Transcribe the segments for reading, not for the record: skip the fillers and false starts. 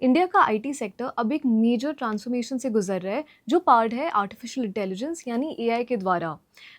India का IT sector अब एक मेजर ट्रांसफॉर्मेशन से गुजर रहा है जो पार्ट है आर्टिफिशियल इंटेलिजेंस यानी एआई के द्वारा।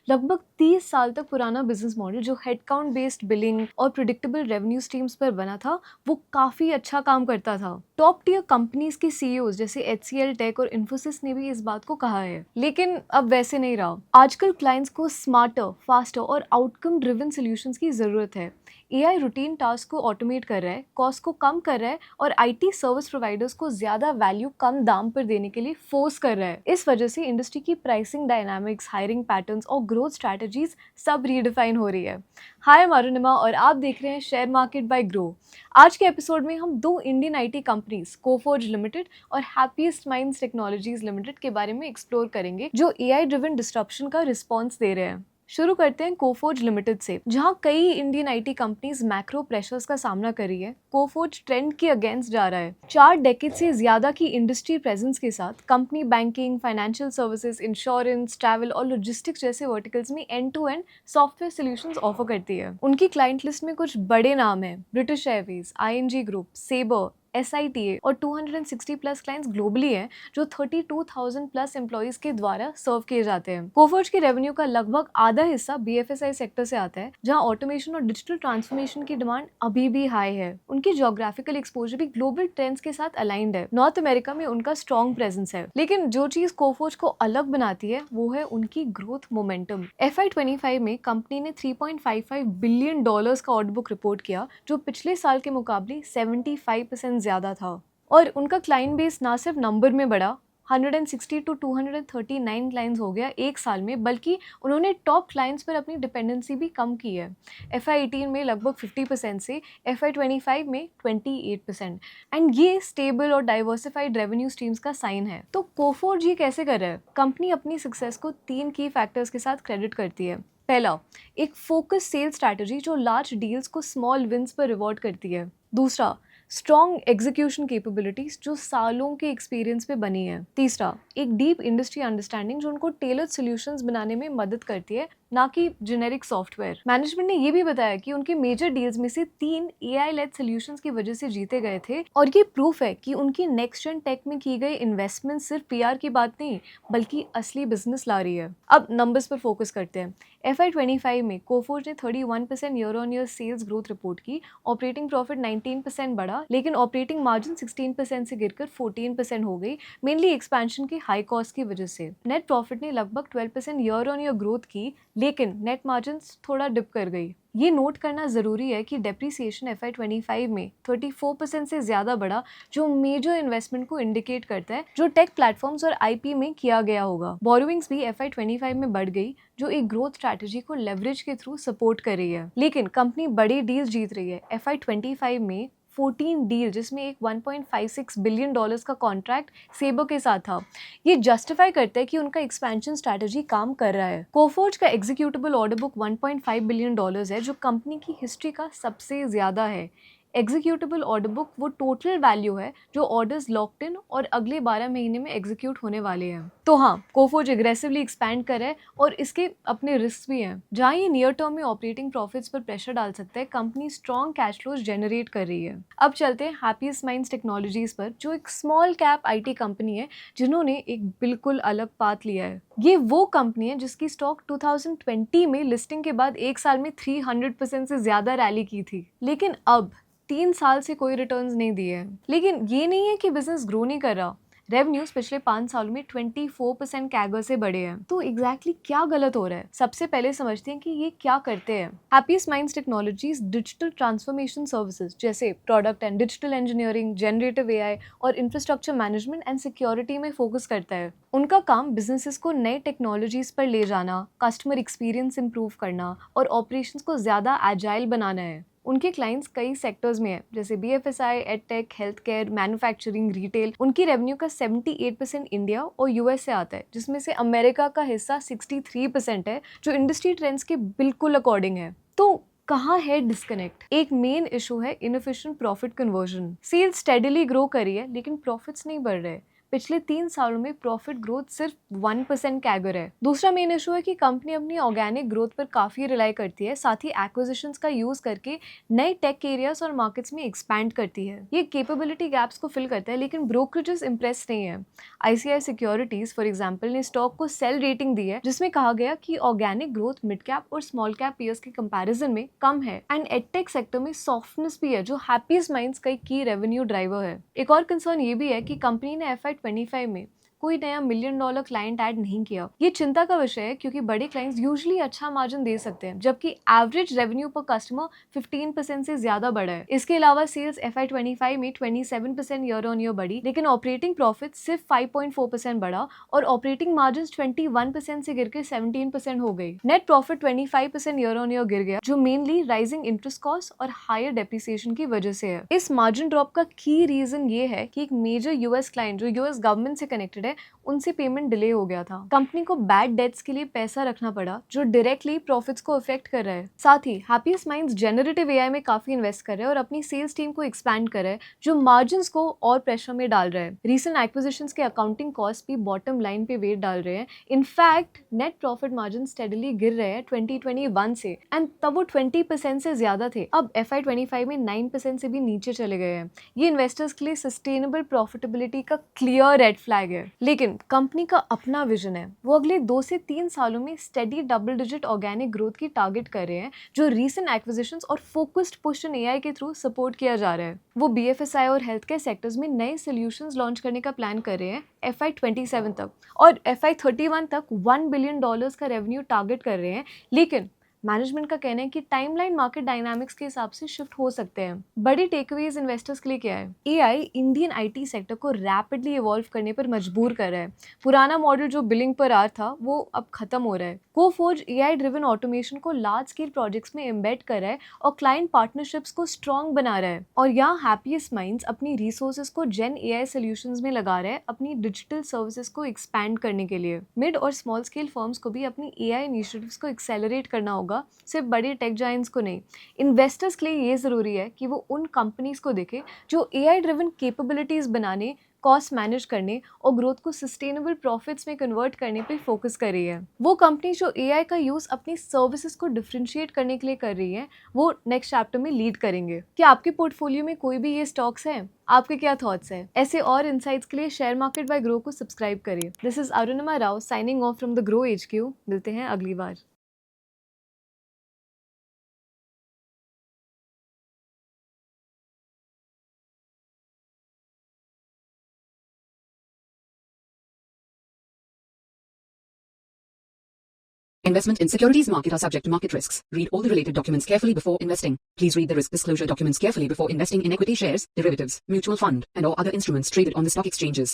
लगभग 30 साल तक पुराना बिजनेस मॉडल जो हेडकाउंट बेस्ड बिलिंग और प्रिडिक्टेबल रेवेन्यू स्ट्रीम्स पर बना था वो काफी अच्छा काम करता था। टॉप टियर कंपनीज के सीईओज जैसे एचसीएल टेक और इन्फोसिस ने भी इस बात को कहा है, लेकिन अब वैसे नहीं रहा। आजकल क्लाइंट्स को स्मार्टर, फास्टर और आउटकम ड्रिवन सॉल्यूशंस की जरूरत है। एआई रूटीन टास्क को ऑटोमेट कर रहा है, कॉस्ट को कम कर रहा है और आईटी सर्विस प्रोवाइडर्स को ज्यादा वैल्यू कम दाम पर देने के लिए फोर्स कर रहा है। इस वजह से इंडस्ट्री की प्राइसिंग डायनामिक्स, हायरिंग पैटर्न्स और ग्रोथ स्ट्रैटेजीज सब रीडिफाइन हो रही है। हाय मारुनिमा और आप देख रहे हैं शेयर मार्केट बाय ग्रो। आज के एपिसोड में हम दो Indian IT companies Coforge limited और हैप्पीएस्ट माइंड्स टेक्नोलॉजीज लिमिटेड के बारे में एक्सप्लोर करेंगे जो एआई ड्रिवन डिस्ट्रप्शन का रिस्पॉन्स दे रहे हैं। शुरू करते हैं कोफोर्ज लिमिटेड से, जहां कई Indian IT companies macro pressures का सामना कर रही है। कोफोर्ज ट्रेंड के अगेंस्ट जा रहा है। 4 डेकेड से ज्यादा की इंडस्ट्री प्रेजेंस के साथ company banking, financial services, insurance, travel और लॉजिस्टिक्स जैसे वर्टिकल्स में end to end software solutions offer करती है। उनकी क्लाइंट लिस्ट में कुछ बड़े नाम हैं: British Airways, ING group, Sabre, SITA और 260 प्लस क्लाइंट्स ग्लोबली हैं जो 32,000 प्लस एम्प्लॉइज के द्वारा सर्व किए जाते हैं। कोफोर्ज के रेवेन्यू का लगभग आधा हिस्सा BFSI सेक्टर से आता है, जहां ऑटोमेशन और डिजिटल ट्रांसफॉर्मेशन की डिमांड अभी भी हाई है। उनकी ज्योग्राफिकल एक्सपोजर भी ग्लोबल ट्रेंड्स के साथ अलाइंड है। नॉर्थ अमेरिका में उनका स्ट्रॉन्ग प्रेजेंस है, लेकिन जो चीज कोफोर्ज को अलग बनाती है वो है उनकी ग्रोथ मोमेंटम। FY25 में कंपनी ने $3.55 बिलियन का ऑर्डर बुक रिपोर्ट किया, जो पिछले साल के मुकाबले 75% ज्यादा था। और उनका क्लाइंट बेस ना सिर्फ नंबर में बढ़ा, 160 टू 239 क्लाइंट्स हो गया एक साल में, बल्कि उन्होंने टॉप क्लाइंट्स पर अपनी डिपेंडेंसी भी कम की है। FY18 में लगभग 50% से FY25 में 28%। एंड ये स्टेबल और डाइवर्सिफाइड रेवेन्यू स्ट्रीम्स का साइन है। तो कोफोर्ज ये कैसे कर रहा है? कंपनी अपनी सक्सेस को 3 की फैक्टर्स के साथ क्रेडिट करती है। पहला, एक फोकस सेल्स स्ट्रैटेजी जो लार्ज डील्स को स्मॉल विंस पर रिवॉर्ड करती है। दूसरा, स्ट्रॉन्ग एग्जीक्यूशन कैपेबिलिटीज जो सालों के एक्सपीरियंस पे बनी है। तीसरा, एक डीप इंडस्ट्री अंडरस्टैंडिंग जो उनको टेलर्ड सॉल्यूशंस बनाने में मदद करती है, ना कि जेनेरिक सॉफ्टवेयर। मैनेजमेंट ने ये भी बताया कि उनके मेजर डील्स में से 3 एआई लेड सॉल्यूशंस की वजह से जीते गए थे, और ये प्रूफ है कि उनकी नेक्स्ट जेन टेक में की गई इन्वेस्टमेंट सिर्फ पीआर की बात नहीं बल्कि असली बिजनेस ला रही है। अब नंबर्स पर फोकस करते हैं। FY25 में कोफोर्ज ने 31% year on year sales growth report की। ऑपरेटिंग प्रॉफिट 19% बढ़ा, लेकिन ऑपरेटिंग मार्जिन 16% से गिरकर 14% हो गई, मेनली एक्सपेंशन के हाई कॉस्ट की वजह से। नेट प्रॉफिट ने लगभग 12% ईयर ऑन ईयर ग्रोथ की, लेकिन नेट मार्जिन थोड़ा डिप कर गई। ये नोट करना जरूरी है कि डेप्रिसिएशन FY25 में 34% से ज्यादा बढ़ा, जो मेजर इन्वेस्टमेंट को इंडिकेट करता है जो टेक प्लेटफॉर्म्स और IP में किया गया होगा। बोरोइंग्स भी FY25 में बढ़ गई, जो एक ग्रोथ स्ट्रैटेजी को लेवरेज के थ्रू सपोर्ट कर रही है। लेकिन कंपनी बड़ी डील जीत रही है। FY25 में 14 डील, जिसमें एक $1.56 बिलियन का कॉन्ट्रैक्ट सेबर के साथ था। ये जस्टिफाई करता है कि उनका एक्सपेंशन स्ट्रैटेजी काम कर रहा है। कोफोर्ज का एग्जीक्यूटेबल ऑर्डर बुक $1.5 बिलियन है, जो कंपनी की हिस्ट्री का सबसे ज्यादा है। एग्जीक्यूटेबल ऑर्डर बुक वो टोटल वैल्यू है जो ऑर्डर्स लॉक्ड इन और अगले 12 महीने में एग्जीक्यूट होने वाले हैं। तो हाँ, कोफोर्ज एग्रेसिवली एक्सपैंड कर रहा है और इसके अपने रिस्क भी हैं। जहाँ ये नियर टर्म में ऑपरेटिंग प्रॉफिट्स पर प्रेशर डाल सकता है, company strong cash flows generate कर रही है। अब चलते हैं हैप्पीएस्ट माइंड्स टेक्नोलॉजीज पर, जो एक स्मॉल कैप IT कंपनी है जिन्होंने एक बिल्कुल अलग पाथ लिया है। ये वो कंपनी है जिसकी स्टॉक 2020 में लिस्टिंग के बाद एक साल में 300% से ज्यादा रैली की थी, लेकिन अब 3 साल से कोई रिटर्न्स नहीं दिए हैं। लेकिन ये नहीं है कि बिजनेस ग्रो नहीं कर रहा। रेवेन्यूज पिछले 5 सालों में 24% कैगर से बढ़े हैं। तो एग्जैक्टली क्या गलत हो रहा है? सबसे पहले समझते हैं कि ये क्या करते हैं। Happiest Minds Technologies digital transformation services जैसे product and digital engineering, generative AI और इंफ्रास्ट्रक्चर मैनेजमेंट एंड सिक्योरिटी में फोकस करता है। उनका काम बिजनेसेस को नए टेक्नोलॉजीज पर ले जाना, कस्टमर एक्सपीरियंस इंप्रूव करना और ऑपरेशंस को ज्यादा एजाइल बनाना है। उनके क्लाइंट्स कई सेक्टर्स में है, जैसे BFSI, edtech, health care, manufacturing, retail. उनकी रेवेन्यू का 78% इंडिया और US से आता है, जिसमें से अमेरिका का हिस्सा 63% है, जो इंडस्ट्री ट्रेंड्स के बिल्कुल अकॉर्डिंग है। तो कहाँ है डिस्कनेक्ट? एक मेन इशू है inefficient profit conversion. Sales steadily grow करी है, लेकिन प्रॉफिट्स नहीं बढ़ रहे। पिछले 3 सालों में प्रॉफिट ग्रोथ सिर्फ 1% कैगर है। दूसरा मेन इशू है कि कंपनी अपनी ऑर्गेनिक ग्रोथ पर काफी रिलाई करती है, साथ ही एक्विजिशंस का यूज करके नए टेक एरियाज और मार्केट्स में एक्सपैंड करती है। ये कैपेबिलिटी गैप्स को फिल करता है, लेकिन ब्रोकरेजेस इंप्रेस नहीं है। ICICI सिक्योरिटीज फॉर एग्जांपल ने स्टॉक को सेल रेटिंग दी है, जिसमें कहा गया कि ऑर्गेनिक ग्रोथ मिड कैप और स्मॉल कैप पीयर्स के कंपैरिजन में कम है एंड एडटेक सेक्टर में सॉफ्टनेस भी है, जो हैप्पीएस्ट माइंड्स का की रेवेन्यू ड्राइवर है। एक और कंसर्न ये भी है कि कंपनी ने FY25 में कोई नया $1 मिलियन क्लाइंट ऐड नहीं किया। ये चिंता का विषय है, क्योंकि बड़े क्लाइंट्स यूजुअली अच्छा मार्जिन दे सकते हैं, जबकि एवरेज रेवेन्यू पर कस्टमर 15% से ज्यादा बढ़ा है। इसके अलावा सेल्स FY25 में 27% ईयर ऑन ईयर बढ़ी, लेकिन ऑपरेटिंग प्रॉफिट सिर्फ 5.4% बढ़ा और ऑपरेटिंग मार्जिन 21% से गिरकर 17% हो गई। Net profit 25% year on year गिर गया, जो मेनली राइजिंग इंटरेस्ट कॉस्ट और हायर डेप्रिसिएशन की वजह से है। इस मार्जिन ड्रॉप का की रीजन ये है कि एक मेजर US क्लाइंट जो US गवर्नमेंट से कनेक्टेड है, उनसे पेमेंट डिले हो गया था। कंपनी को बैड डेट्स के लिए पैसा रखना पड़ा, जो डायरेक्टली प्रॉफिट्स को अफेक्ट कर रहा है। साथ ही हैप्पीएस्ट माइंड्स जेनरेटिव AI में काफी इन्वेस्ट कर रहे हैं और अपनी सेल्स टीम को एक्सपैंड कर रहा है, जो मार्जिन्स को और प्रेशर में डाल रहा है। रीसेंट एक्विजिशंस के अकाउंटिंग कॉस्ट भी बॉटम लाइन पे वेट डाल रहे हैं। In fact net profit margin steadily गिर रहे हैं 2021 से, एंड तब वो 20% से ज्यादा थे। अब FY25 में 9% से भी नीचे चले गए हैं। ये इन्वेस्टर्स के लिए सस्टेनेबल प्रॉफिटेबिलिटी का क्लियर रेड फ्लैग है। लेकिन कंपनी का अपना विजन है। वो अगले 2 से 3 सालों में steady double digit organic growth की टारगेट कर रहे हैं, जो रीसेंट एक्विजिशंस और फोकस्ड पुश इन AI के थ्रू सपोर्ट किया जा रहा है। वो BFSI और हेल्थ केयर सेक्टर्स में नए सोल्यूशंस लॉन्च करने का प्लान कर रहे हैं FY27 तक, और FY31 तक $1 बिलियन का रेवेन्यू टारगेट कर रहे हैं। लेकिन मैनेजमेंट का कहना है कि टाइमलाइन मार्केट डायनामिक्स के हिसाब से शिफ्ट हो सकते हैं। बड़ी टेकअवेज इन्वेस्टर्स के लिए क्या है? AI इंडियन IT सेक्टर को रैपिडली इवॉल्व करने पर मजबूर कर रहा है। पुराना मॉडल जो बिलिंग पर आ था, वो अब खत्म हो रहा है। कोफोर्ज AI ड्रिवन ऑटोमेशन को लार्ज स्केल प्रोजेक्ट्स में एम्बेड कर रहा है और क्लाइंट पार्टनरशिप्स को स्ट्रॉन्ग बना रहा है। और यहाँ हैप्पीएस्ट माइंड्स अपनी रिसोर्सेज को जेन AI सोल्यूशंस में लगा रहा है, अपनी डिजिटल सर्विसेज को एक्सपैंड करने के लिए। मिड और स्मॉल स्केल फर्म्स को भी अपनी AI इनिशिएटिव्स को एक्सेलरेट करना होगा, सिर्फ बड़े टेक जायंट्स को नहीं। इन्वेस्टर्स के लिए ये जरूरी है कि वो उन कंपनीज को देखें जो AI ड्रिवन कैपेबिलिटीज बनाने, कॉस्ट मैनेज करने और ग्रोथ को सस्टेनेबल प्रॉफिट्स में कन्वर्ट करने पे फोकस कर रही है। वो कंपनी जो AI का यूज अपनी सर्विसेज को डिफरेंशिएट करने के लिए कर रही है, वो नेक्स्ट चैप्टर में लीड करेंगे। क्या आपके पोर्टफोलियो में कोई भी ये स्टॉक्स हैं? आपके क्या थॉट्स हैं? ऐसे और इनसाइट्स के लिए शेयर मार्केट बाय ग्रो को सब्सक्राइब करिए। This is Arunima Rao signing off from the grow HQ। मिलते हैं अगली बार। Investment in securities market are subject to market risks. Read all the related documents carefully before investing. Please read the risk disclosure documents carefully before investing in equity shares, derivatives, mutual fund, and or other instruments traded on the stock exchanges.